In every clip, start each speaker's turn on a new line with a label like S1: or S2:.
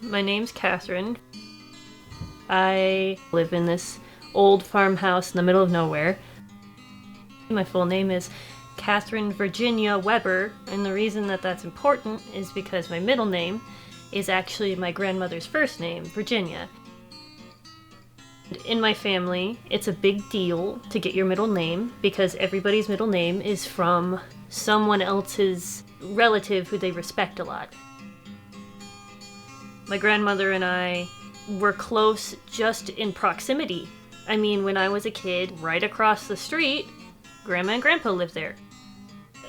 S1: My name's Catherine. I live in this old farmhouse in the middle of nowhere. My full name is Catherine Virginia Weber, and the reason that that's important is because my middle name is actually my grandmother's first name, Virginia. In my family, it's a big deal to get your middle name because everybody's middle name is from someone else's relative who they respect a lot. My grandmother and I were close just in proximity. I mean, when I was a kid, right across the street, Grandma and Grandpa lived there.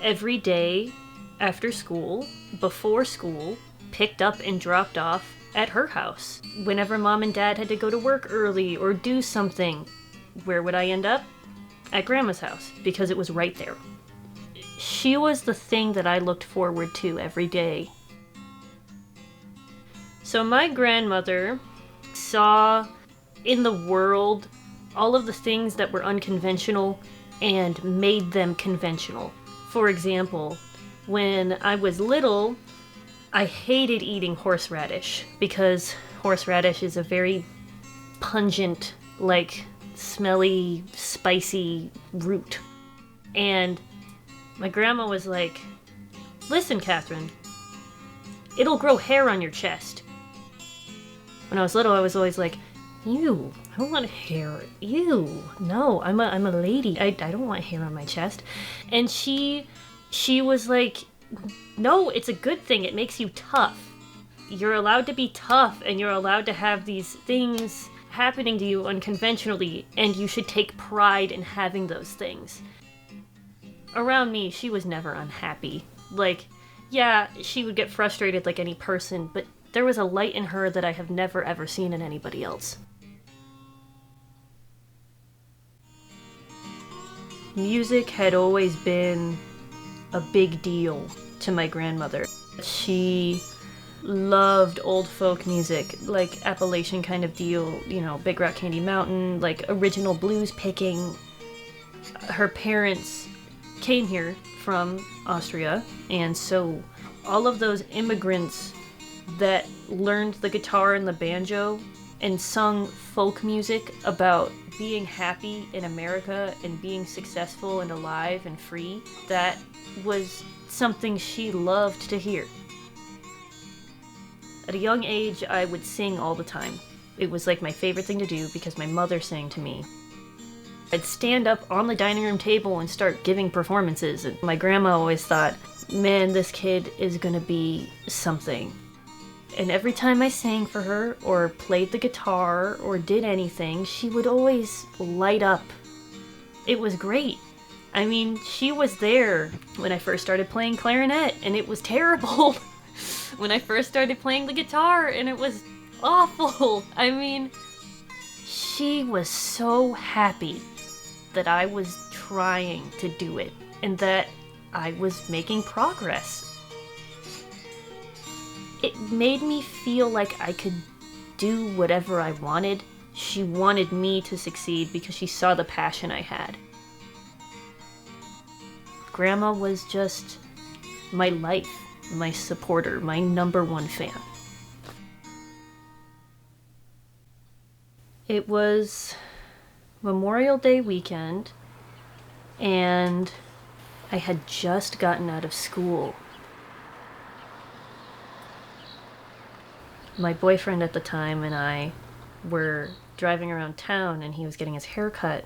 S1: Every day after school, before school, picked up and dropped off at her house. Whenever Mom and Dad had to go to work early or do something, where would I end up? At Grandma's house, because it was right there. She was the thing that I looked forward to every day. So my grandmother saw in the world all of the things that were unconventional and made them conventional. For example, when I was little, I hated eating horseradish because horseradish is a very pungent, smelly, spicy root. And my grandma was like, "Listen, Catherine, it'll grow hair on your chest." When I was little, I was always like, "Ew, I don't want hair. Ew, no, I'm a lady. I don't want hair on my chest." And she was like, "No, it's a good thing. It makes you tough. You're allowed to be tough, and you're allowed to have these things happening to you unconventionally, and you should take pride in having those things." Around me, she was never unhappy. Yeah, she would get frustrated like any person, but there was a light in her that I have never ever seen in anybody else. Music had always been a big deal to my grandmother. She loved old folk music, like Appalachian kind of deal, Big Rock Candy Mountain, like original blues picking. Her parents came here from Austria, and so all of those immigrants that learned the guitar and the banjo and sung folk music about being happy in America and being successful and alive and free, that was something she loved to hear. At a young age, I would sing all the time. It was like my favorite thing to do because my mother sang to me. I'd stand up on the dining room table and start giving performances, and my grandma always thought, "Man, this kid is gonna be something." And every time I sang for her, or played the guitar, or did anything, she would always light up. It was great. I mean, she was there when I first started playing clarinet, and it was terrible. When I first started playing the guitar, and it was awful. I mean, she was so happy that I was trying to do it, and that I was making progress. It made me feel like I could do whatever I wanted. She wanted me to succeed because she saw the passion I had. Grandma was just my life, my supporter, my number one fan. It was Memorial Day weekend, and I had just gotten out of school. My boyfriend at the time and I were driving around town, and he was getting his hair cut,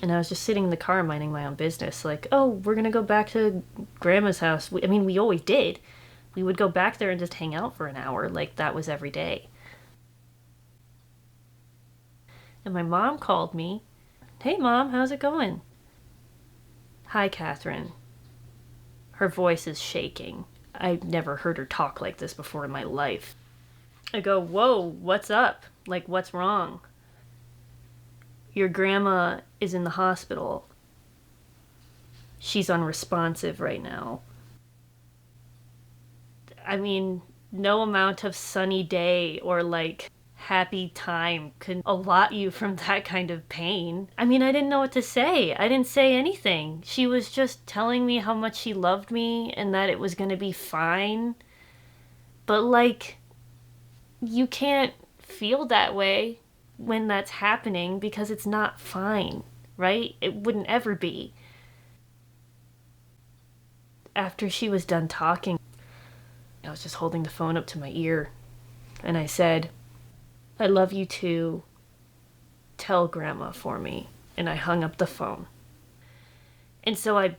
S1: and I was just sitting in the car minding my own business, like, "Oh, we're gonna go back to Grandma's house." We always did. We would go back there and just hang out for an hour, like that was every day. And my mom called me. "Hey, Mom, how's it going?" "Hi, Catherine." Her voice is shaking. I've never heard her talk like this before in my life. I go, "Whoa, what's up? Like, what's wrong?" "Your grandma is in the hospital. She's unresponsive right now." I mean, no amount of sunny day or happy time can allot you from that kind of pain. I mean, I didn't know what to say. I didn't say anything. She was just telling me how much she loved me and that it was gonna be fine. But you can't feel that way when that's happening because it's not fine, right? It wouldn't ever be. After she was done talking, I was just holding the phone up to my ear, and I said, "I love you too. Tell Grandma for me." And I hung up the phone. And so I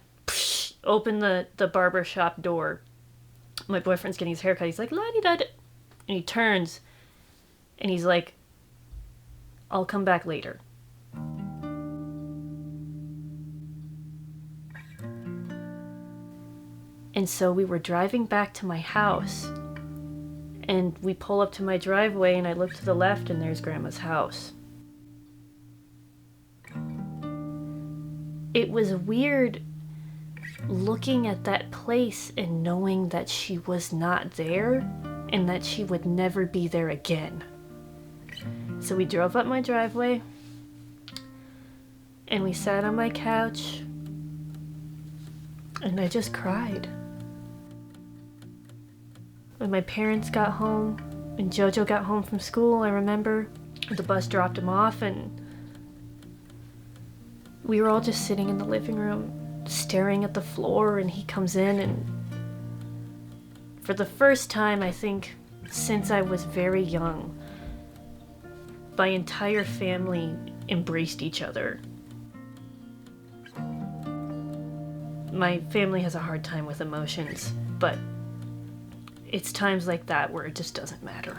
S1: opened the barber shop door. My boyfriend's getting his haircut. He's like, "La-di-da-da." And he turns, and he's like, "I'll come back later." And so we were driving back to my house, and we pull up to my driveway, and I look to the left, and there's Grandma's house. It was weird looking at that place and knowing that she was not there and that she would never be there again. So we drove up my driveway, and we sat on my couch, and I just cried. When my parents got home and Jojo got home from school, I remember the bus dropped him off, and we were all just sitting in the living room staring at the floor, and he comes in, and for the first time, I think, since I was very young, my entire family embraced each other. My family has a hard time with emotions, but it's times like that where it just doesn't matter.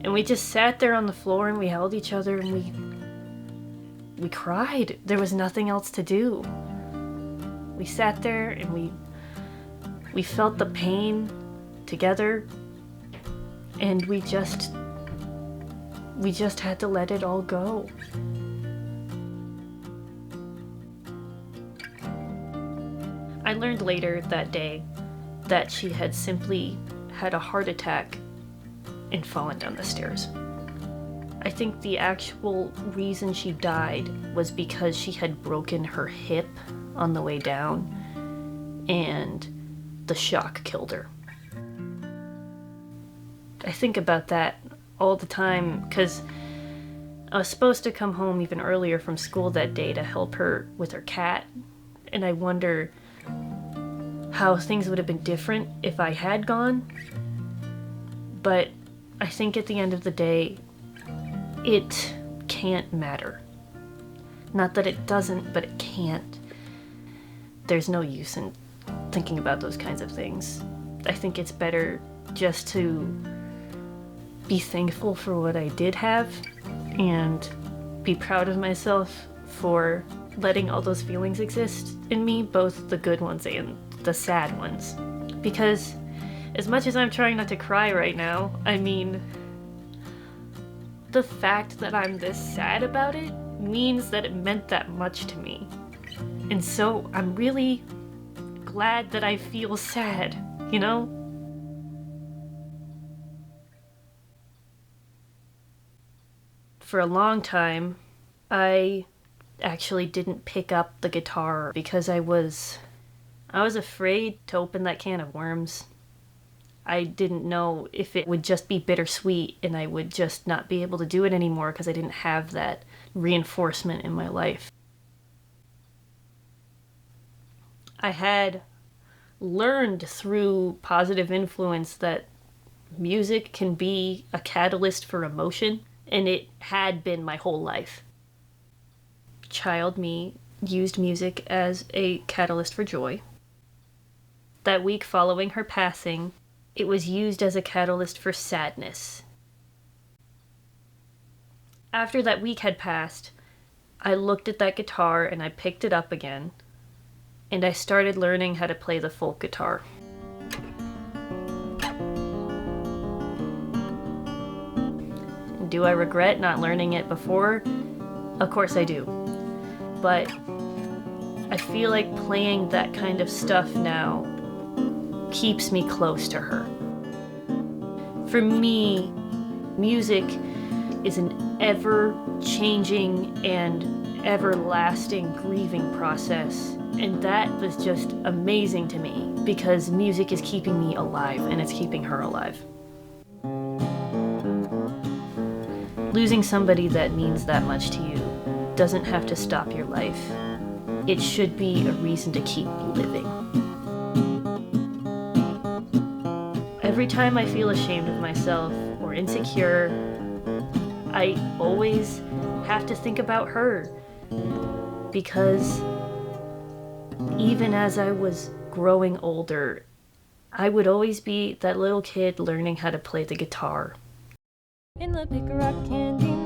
S1: And we just sat there on the floor and we held each other and we cried. There was nothing else to do. We sat there and we felt the pain together, and we just had to let it all go. I learned later that day that she had simply had a heart attack and fallen down the stairs. I think the actual reason she died was because she had broken her hip on the way down, and the shock killed her. I think about that all the time because I was supposed to come home even earlier from school that day to help her with her cat, and I wonder how things would have been different if I had gone. But I think at the end of the day, it can't matter. Not that it doesn't, but it can't. There's no use in thinking about those kinds of things. I think it's better just to be thankful for what I did have and be proud of myself for letting all those feelings exist in me, both the good ones and the sad ones. Because as much as I'm trying not to cry right now, I mean, the fact that I'm this sad about it means that it meant that much to me. And so I'm really glad that I feel sad, you know? For a long time, I actually didn't pick up the guitar because I was afraid to open that can of worms. I didn't know if it would just be bittersweet and I would just not be able to do it anymore because I didn't have that reinforcement in my life. I had learned through positive influence that music can be a catalyst for emotion, and it had been my whole life. Child me used music as a catalyst for joy. That week following her passing, it was used as a catalyst for sadness. After that week had passed, I looked at that guitar and I picked it up again, and I started learning how to play the folk guitar. Do I regret not learning it before? Of course I do. But I feel like playing that kind of stuff now keeps me close to her. For me, music is an ever-changing and everlasting grieving process. And that was just amazing to me because music is keeping me alive and it's keeping her alive. losing somebody that means that much to you doesn't have to stop your life. It should be a reason to keep living. Every time I feel ashamed of myself or insecure, I always have to think about her. Because even as I was growing older, I would always be that little kid learning how to play the guitar. In the Pick a Rock Candy